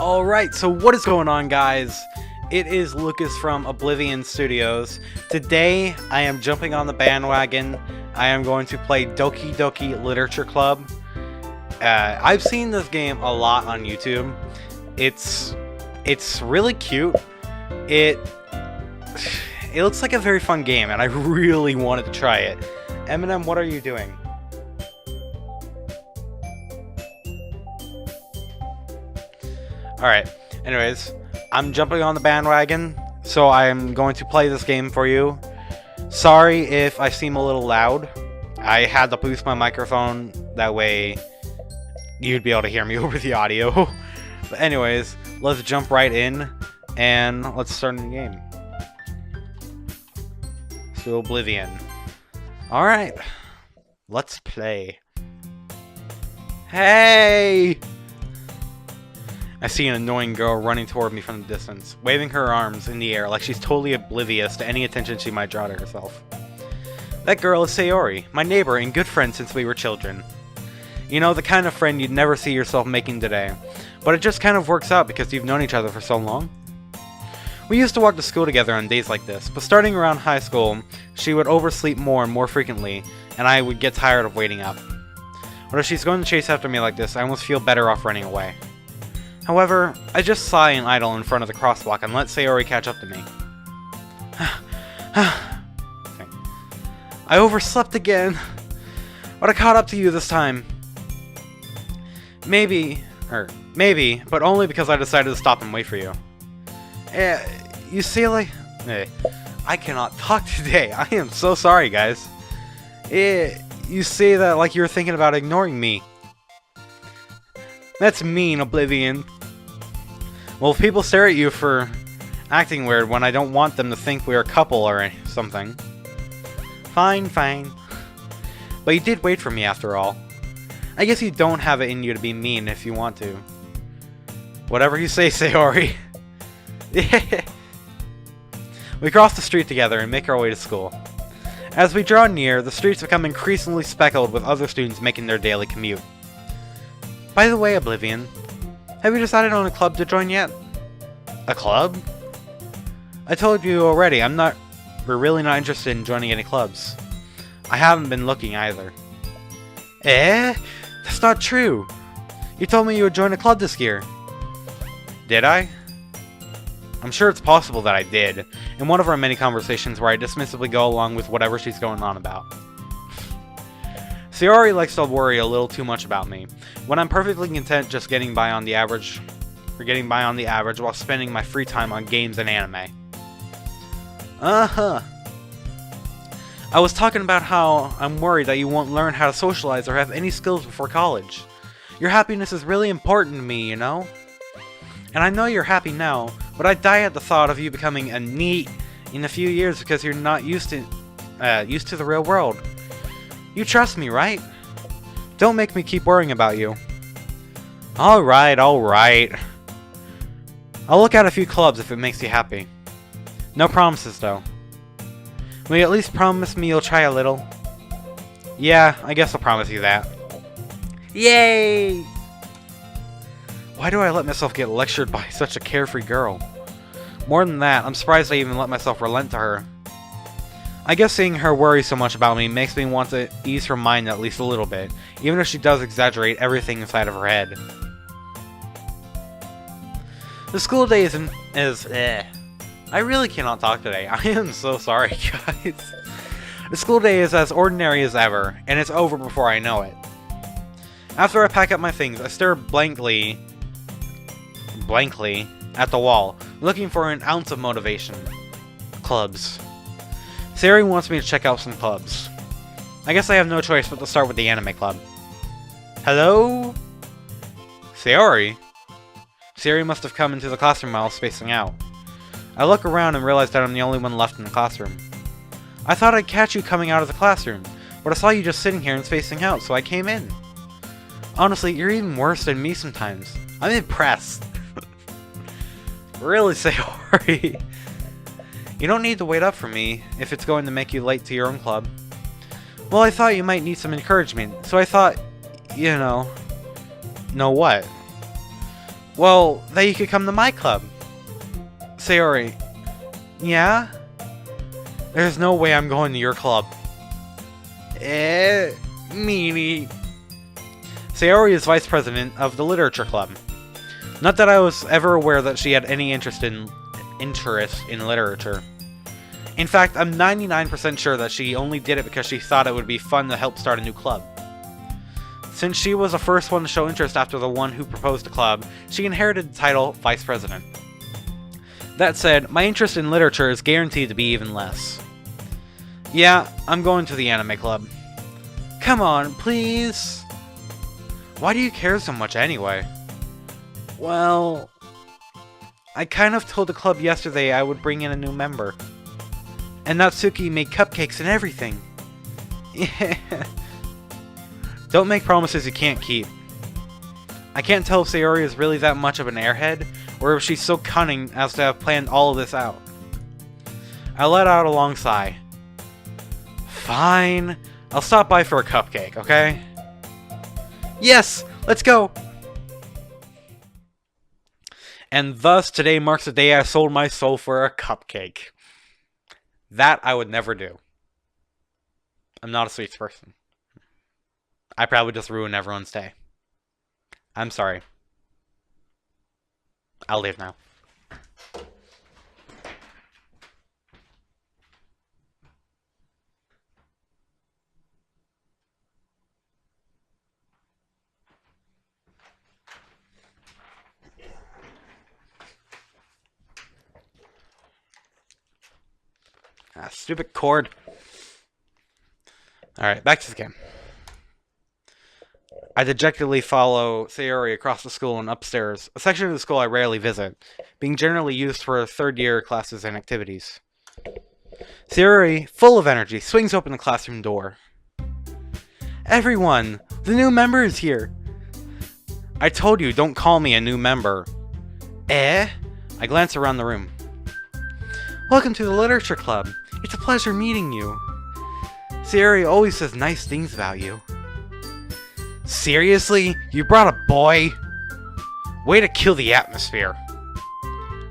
Alright, so what is going on, guys? It is Lucas from Oblivion Studios. Today, I am jumping on the bandwagon. I am going to play Doki Doki Literature Club. I've seen this game a lot on YouTube. It's really cute. It looks like a very fun game, and I really wanted to try it. Eminem, what are you doing? Alright, anyways, I'm jumping on the bandwagon, so I'm going to play this game for you. Sorry if I seem a little loud. I had to boost my microphone, that way you'd be able to hear me over the audio. But anyways, let's jump right in, and let's start the game. So Oblivion. Alright, let's play. Hey! I see an annoying girl running toward me from the distance, waving her arms in the air like she's totally oblivious to any attention she might draw to herself. That girl is Sayori, my neighbor and good friend since we were children. You know, the kind of friend you'd never see yourself making today, but it just kind of works out because you've known each other for so long. We used to walk to school together on days like this, but starting around high school, she would oversleep more and more frequently, and I would get tired of waiting up. But if she's going to chase after me like this, I almost feel better off running away. However, I just sigh and idle in front of the crosswalk and let Sayori catch up to me. I overslept again, but I caught up to you this time. Maybe, but only because I decided to stop and wait for you. You see, I cannot talk today. I am so sorry, guys. You say that like you're thinking about ignoring me. That's mean, Oblivion. Well, if people stare at you for acting weird when I don't want them to think we're a couple or something. Fine. But you did wait for me after all. I guess you don't have it in you to be mean if you want to. Whatever you say, Sayori. We cross the street together and make our way to school. As we draw near, the streets become increasingly speckled with other students making their daily commute. By the way, Oblivion, have you decided on a club to join yet? A club? I told you already, we're really not interested in joining any clubs. I haven't been looking either. That's not true. You told me you would join a club this year. Did I? I'm sure it's possible that I did, in one of our many conversations where I dismissively go along with whatever she's going on about. Sayori likes to worry a little too much about me, when I'm perfectly content just getting by on the average while spending my free time on games and anime. I was talking about how I'm worried that you won't learn how to socialize or have any skills before college. Your happiness is really important to me, you know? And I know you're happy now, but I die at the thought of you becoming a NEET in a few years because you're not used to the real world. You trust me, right? Don't make me keep worrying about you. Alright. I'll look at a few clubs if it makes you happy. No promises, though. Will you at least promise me you'll try a little? Yeah, I guess I'll promise you that. Yay! Why do I let myself get lectured by such a carefree girl? More than that, I'm surprised I even let myself relent to her. I guess seeing her worry so much about me makes me want to ease her mind at least a little bit, even if she does exaggerate everything inside of her head. The school day is I really cannot talk today. I am so sorry, guys. The school day is as ordinary as ever, and it's over before I know it. After I pack up my things, I stare blankly at the wall, looking for an ounce of motivation. Clubs. Sayori wants me to check out some clubs. I guess I have no choice but to start with the anime club. Hello? Sayori? Sayori must have come into the classroom while spacing out. I look around and realize that I'm the only one left in the classroom. I thought I'd catch you coming out of the classroom, but I saw you just sitting here and spacing out, so I came in. Honestly, you're even worse than me sometimes. I'm impressed. Really, Sayori? You don't need to wait up for me if it's going to make you late to your own club. Well, I thought you might need some encouragement, so I thought, you know what? Well, then you could come to my club. Sayori. Yeah? There's no way I'm going to your club. Meanie. Sayori is vice president of the literature club. Not that I was ever aware that she had any interest in literature. In fact, I'm 99% sure that she only did it because she thought it would be fun to help start a new club. Since she was the first one to show interest after the one who proposed the club, she inherited the title Vice President. That said, my interest in literature is guaranteed to be even less. Yeah, I'm going to the anime club. Come on, please! Why do you care so much anyway? Well, I kind of told the club yesterday I would bring in a new member. And Natsuki made cupcakes and everything. Yeah. Don't make promises you can't keep. I can't tell if Sayori is really that much of an airhead, or if she's so cunning as to have planned all of this out. I let out a long sigh. Fine. I'll stop by for a cupcake, okay? Yes! Let's go! And thus, today marks the day I sold my soul for a cupcake. That I would never do. I'm not a sweets person. I probably just ruined everyone's day. I'm sorry. I'll leave now. Ah, stupid cord. Alright, back to the game. I dejectedly follow Sayori across the school and upstairs, a section of the school I rarely visit, being generally used for third-year classes and activities. Sayori, full of energy, swings open the classroom door. Everyone! The new member is here! I told you, don't call me a new member. Eh? I glance around the room. Welcome to the Literature Club. It's a pleasure meeting you. Sayori always says nice things about you. Seriously? You brought a boy? Way to kill the atmosphere.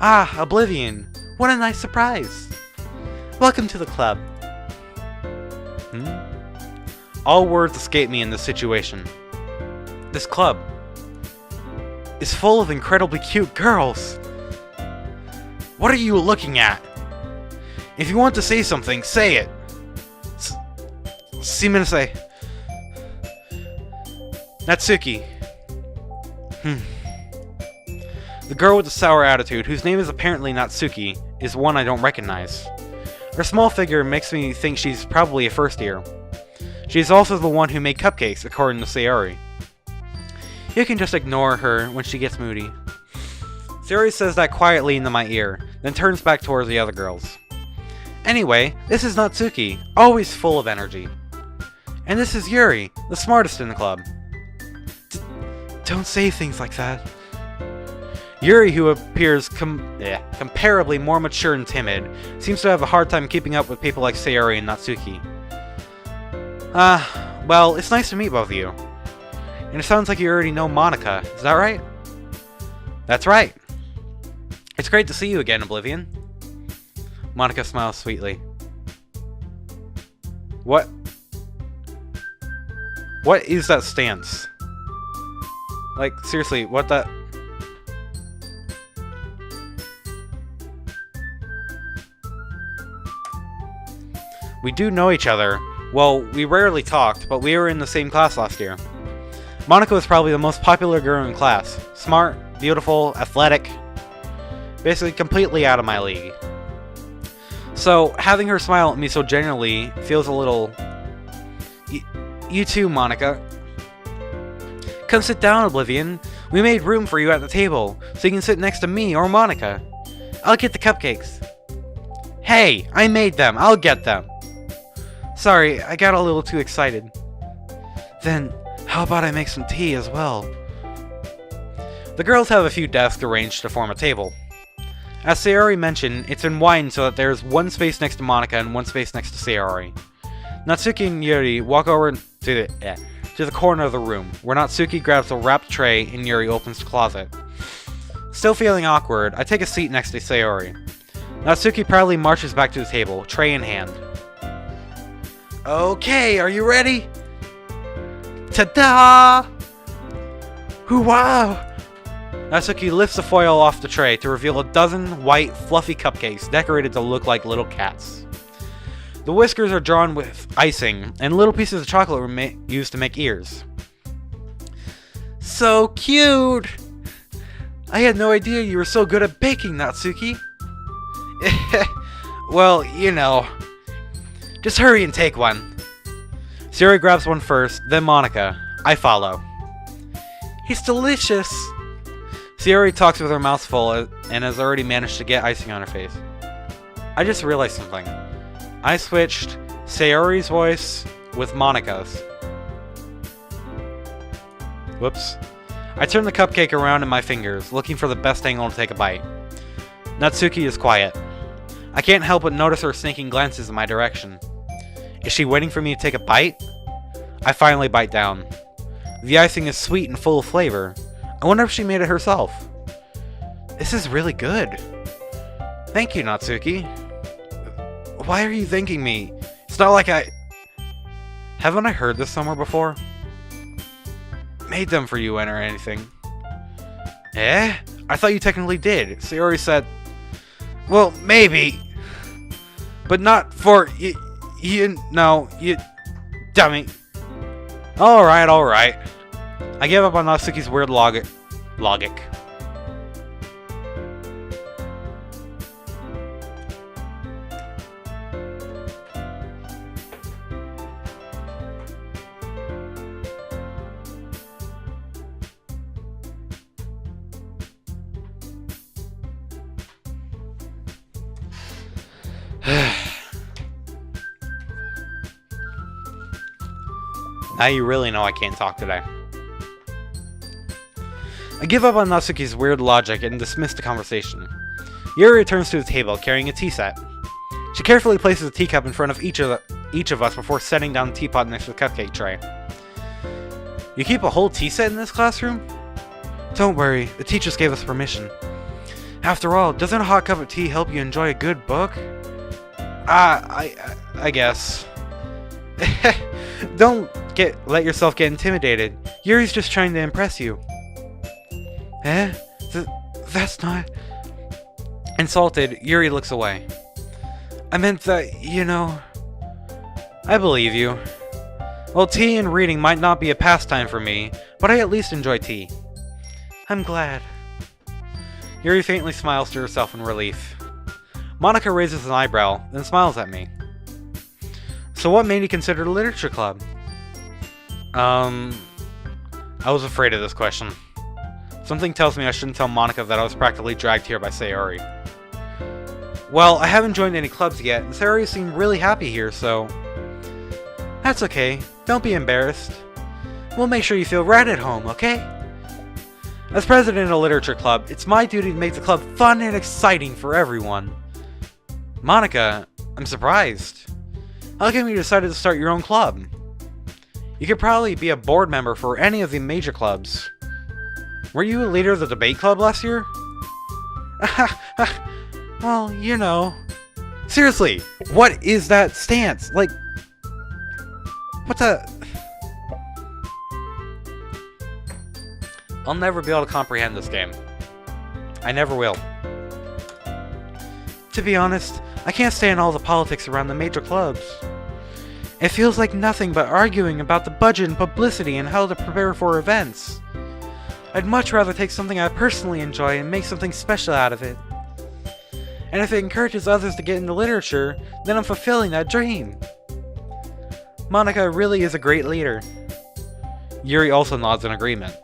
Ah, Oblivion. What a nice surprise. Welcome to the club. All words escape me in this situation. This club is full of incredibly cute girls. What are you looking at? If you want to say something, say it. Simense. Natsuki. The girl with the sour attitude, whose name is apparently Natsuki, is one I don't recognize. Her small figure makes me think she's probably a first year. She's also the one who made cupcakes, according to Sayori. You can just ignore her when she gets moody. Sayori says that quietly into my ear, then turns back towards the other girls. Anyway, this is Natsuki, always full of energy. And this is Yuri, the smartest in the club. Don't say things like that. Yuri, who appears comparably more mature and timid, seems to have a hard time keeping up with people like Sayori and Natsuki. Well, it's nice to meet both of you. And it sounds like you already know Monica, is that right? That's right. It's great to see you again, Oblivion. Monica smiles sweetly. What is that stance? Like, seriously, what the... We do know each other. Well, we rarely talked, but we were in the same class last year. Monica was probably the most popular girl in class. Smart, beautiful, athletic. Basically completely out of my league. So, having her smile at me so genuinely feels a little... You too, Monica. Come sit down, Oblivion. We made room for you at the table, so you can sit next to me or Monica. I'll get the cupcakes. Hey, I made them. I'll get them. Sorry, I got a little too excited. Then, how about I make some tea as well? The girls have a few desks arranged to form a table. As Sayori mentioned, it's been widened so that there's one space next to Monica and one space next to Sayori. Natsuki and Yuri walk over to the corner of the room, where Natsuki grabs a wrapped tray and Yuri opens the closet. Still feeling awkward, I take a seat next to Sayori. Natsuki proudly marches back to the table, tray in hand. Okay, are you ready? Ta-da! Wow! Natsuki lifts the foil off the tray to reveal a dozen white, fluffy cupcakes decorated to look like little cats. The whiskers are drawn with icing, and little pieces of chocolate were used to make ears. So cute! I had no idea you were so good at baking, Natsuki. Well, you know. Just hurry and take one. Sayori grabs one first, then Monica. I follow. It's delicious! Sayori talks with her mouth full and has already managed to get icing on her face. I just realized something. I switched Sayori's voice with Monica's. Whoops. I turn the cupcake around in my fingers, looking for the best angle to take a bite. Natsuki is quiet. I can't help but notice her sneaking glances in my direction. Is she waiting for me to take a bite? I finally bite down. The icing is sweet and full of flavor. I wonder if she made it herself. This is really good. Thank you, Natsuki. Why are you thanking me? It's not like Haven't I heard this somewhere before? Made them for you or anything. Eh? I thought you technically did. Sayori said... Well, maybe. But not for... You dummy. Alright. I give up on Natsuki's weird logic. Now you really know I can't talk today. I give up on Natsuki's weird logic and dismiss the conversation. Yuri returns to the table carrying a tea set. She carefully places a teacup in front of each of us before setting down the teapot next to the cupcake tray. You keep a whole tea set in this classroom? Don't worry, the teachers gave us permission. After all, doesn't a hot cup of tea help you enjoy a good book? I guess. Don't let yourself get intimidated. Yuri's just trying to impress you. Eh? That's not... Insulted, Yuri looks away. I meant that, you know... I believe you. Well, tea and reading might not be a pastime for me, but I at least enjoy tea. I'm glad. Yuri faintly smiles to herself in relief. Monica raises an eyebrow, then smiles at me. So what made you consider the literature club? I was afraid of this question. Something tells me I shouldn't tell Monica that I was practically dragged here by Sayori. Well, I haven't joined any clubs yet, and Sayori seemed really happy here, so... That's okay. Don't be embarrassed. We'll make sure you feel right at home, okay? As president of the literature club, it's my duty to make the club fun and exciting for everyone. Monica, I'm surprised. How come you decided to start your own club? You could probably be a board member for any of the major clubs. Were you a leader of the debate club last year? Well, you know. Seriously, what is that stance? Like, what the... I'll never be able to comprehend this game. I never will. To be honest, I can't stand all the politics around the major clubs. It feels like nothing but arguing about the budget and publicity and how to prepare for events. I'd much rather take something I personally enjoy and make something special out of it. And if it encourages others to get into literature, then I'm fulfilling that dream. Monica really is a great leader. Yuri also nods in agreement.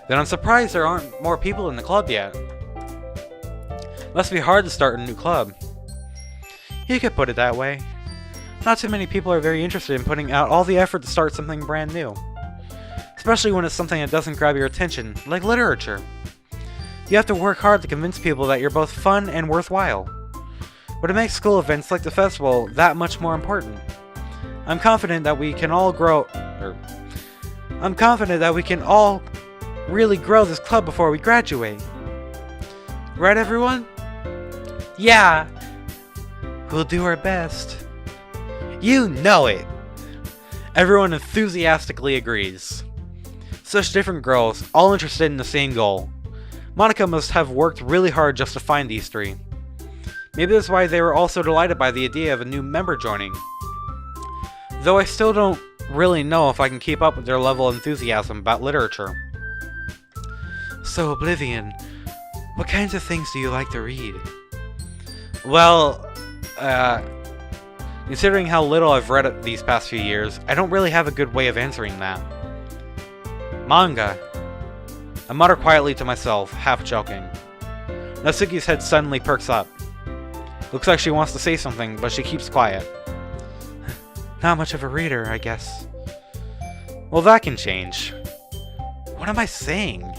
Then I'm surprised there aren't more people in the club yet. Must be hard to start a new club. You could put it that way. Not too many people are very interested in putting out all the effort to start something brand new. Especially when it's something that doesn't grab your attention, like literature. You have to work hard to convince people that you're both fun and worthwhile. But it makes school events like the festival that much more important. I'm confident that we can all really grow this club before we graduate. Right, everyone? Yeah! We'll do our best. You know it! Everyone enthusiastically agrees. Such different girls, all interested in the same goal. Monica must have worked really hard just to find these three. Maybe that's why they were all so delighted by the idea of a new member joining. Though I still don't really know if I can keep up with their level of enthusiasm about literature. So, Oblivion, what kinds of things do you like to read? Well, considering how little I've read these past few years, I don't really have a good way of answering that. Manga. I mutter quietly to myself, half joking. Natsuki's head suddenly perks up. Looks like she wants to say something, but she keeps quiet. Not much of a reader, I guess. Well, that can change. What am I saying?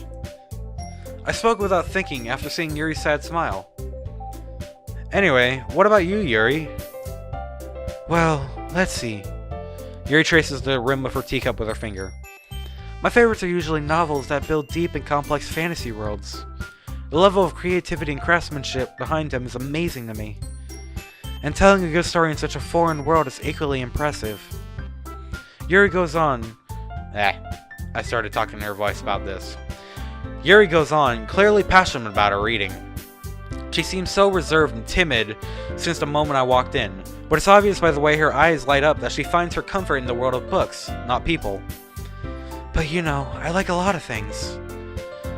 I spoke without thinking after seeing Yuri's sad smile. Anyway, what about you, Yuri? Well, let's see. Yuri traces the rim of her teacup with her finger. My favorites are usually novels that build deep and complex fantasy worlds. The level of creativity and craftsmanship behind them is amazing to me. And telling a good story in such a foreign world is equally impressive. Yuri goes on. I started talking to her voice about this. Yuri goes on, clearly passionate about her reading. She seems so reserved and timid since the moment I walked in, but it's obvious by the way her eyes light up that she finds her comfort in the world of books, not people. But you know, I like a lot of things.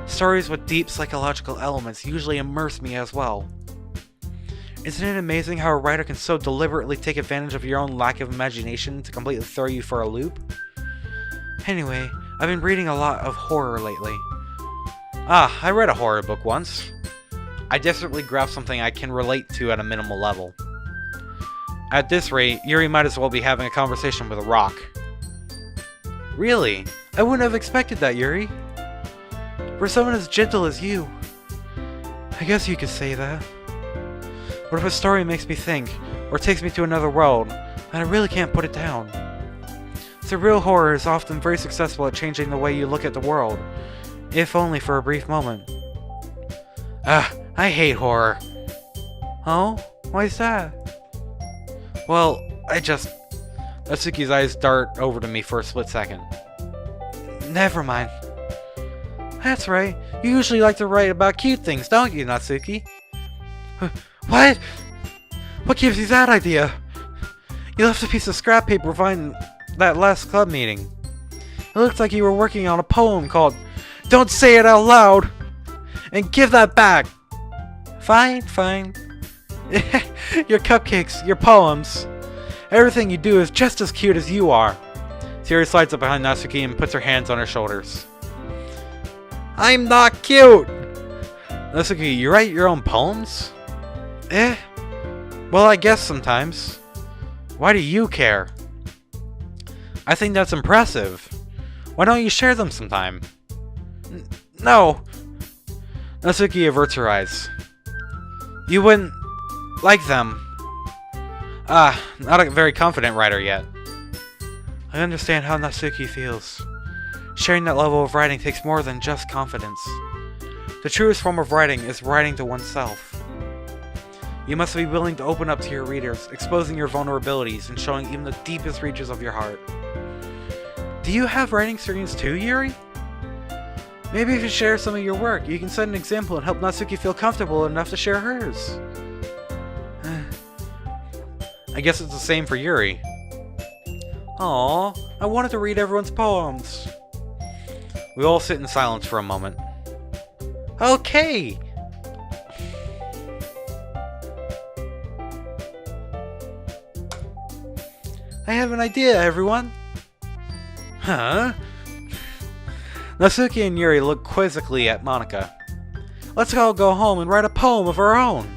Stories with deep psychological elements usually immerse me as well. Isn't it amazing how a writer can so deliberately take advantage of your own lack of imagination to completely throw you for a loop? Anyway, I've been reading a lot of horror lately. I read a horror book once. I desperately grabbed something I can relate to at a minimal level. At this rate, Yuri might as well be having a conversation with a rock. Really? I wouldn't have expected that, Yuri. For someone as gentle as you. I guess you could say that. What if a story makes me think, or takes me to another world, and I really can't put it down? Surreal horror is often very successful at changing the way you look at the world, if only for a brief moment. I hate horror. Oh? Why is that? Well, Natsuki's eyes dart over to me for a split second. Never mind. That's right. You usually like to write about cute things, don't you, Natsuki? What? What gives you that idea? You left a piece of scrap paper behind that last club meeting. It looked like you were working on a poem called Don't Say It Out Loud! And give that back! Fine. Your cupcakes, your poems. Everything you do is just as cute as you are. Siri slides up behind Natsuki and puts her hands on her shoulders. I'm not cute! Natsuki, you write your own poems? Well, I guess sometimes. Why do you care? I think that's impressive. Why don't you share them sometime? No! Natsuki averts her eyes. You wouldn't like them. Not a very confident writer yet. I understand how Natsuki feels. Sharing that level of writing takes more than just confidence. The truest form of writing is writing to oneself. You must be willing to open up to your readers, exposing your vulnerabilities and showing even the deepest reaches of your heart. Do you have writing experience too, Yuri? Maybe if you share some of your work, you can set an example and help Natsuki feel comfortable enough to share hers. I guess it's the same for Yuri. Aww, I wanted to read everyone's poems. We all sit in silence for a moment. Okay! I have an idea, everyone! Huh? Natsuki and Yuri look quizzically at Monica. Let's all go home and write a poem of our own.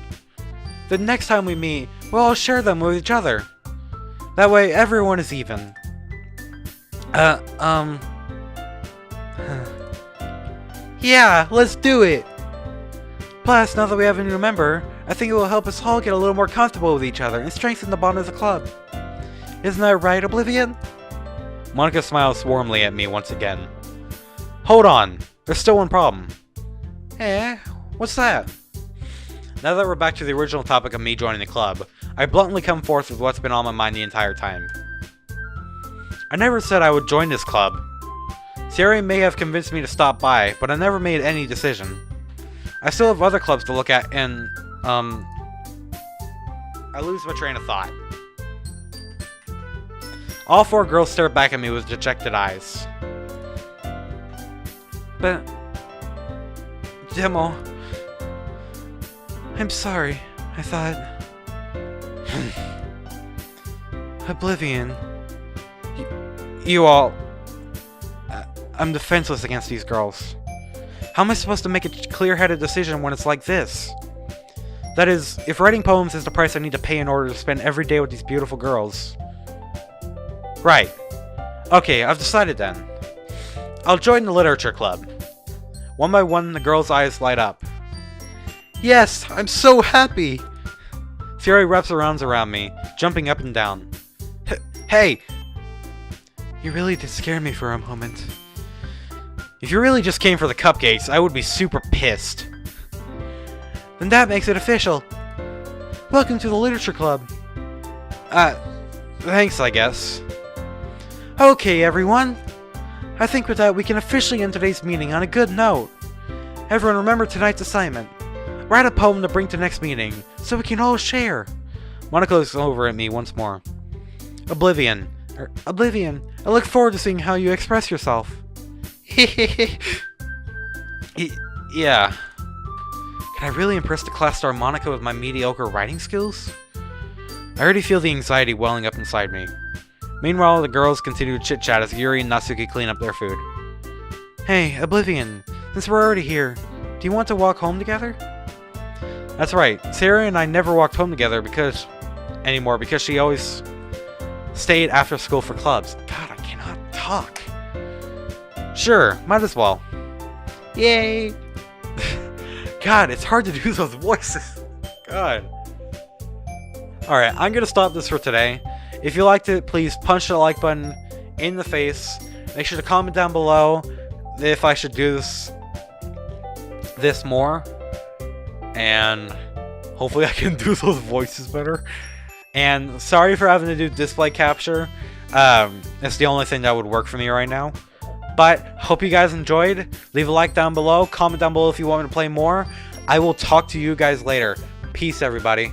The next time we meet, we'll all share them with each other. That way, everyone is even. Yeah, let's do it! Plus, now that we have a new member, I think it will help us all get a little more comfortable with each other and strengthen the bond of the club. Isn't that right, Oblivion? Monica smiles warmly at me once again. Hold on, there's still one problem. What's that? Now that we're back to the original topic of me joining the club, I bluntly come forth with what's been on my mind the entire time. I never said I would join this club. Siri may have convinced me to stop by, but I never made any decision. I still have other clubs to look at, and, I lose my train of thought. All four girls stare back at me with dejected eyes. But... Demo... I'm sorry. I thought... Oblivion... You all... I'm defenseless against these girls. How am I supposed to make a clear-headed decision when it's like this? That is, if writing poems is the price I need to pay in order to spend every day with these beautiful girls. Right. Okay, I've decided then. I'll join the literature club. One by one, the girls' eyes light up. Yes, I'm so happy! Fury wraps her arms around me, jumping up and down. Hey! You really did scare me for a moment. If you really just came for the cupcakes, I would be super pissed. Then that makes it official. Welcome to the literature club. Thanks, I guess. Okay, everyone. I think with that, we can officially end today's meeting on a good note. Everyone remember tonight's assignment. Write a poem to bring to next meeting, so we can all share. Monica looks over at me once more. Oblivion, I look forward to seeing how you express yourself. Yeah. Can I really impress the class star Monica with my mediocre writing skills? I already feel the anxiety welling up inside me. Meanwhile, the girls continue to chit-chat as Yuri and Natsuki clean up their food. Hey, Oblivion, since we're already here, do you want to walk home together? That's right, Sarah and I never walked home together because she always stayed after school for clubs. God, I cannot talk. Sure, might as well. Yay! God, it's hard to do those voices. God. Alright, I'm gonna stop this for today. If you liked it, please punch the like button in the face. Make sure to comment down below if I should do this more. And hopefully I can do those voices better. And sorry for having to do display capture. It's the only thing that would work for me right now. But hope you guys enjoyed. Leave a like down below. Comment down below if you want me to play more. I will talk to you guys later. Peace, everybody.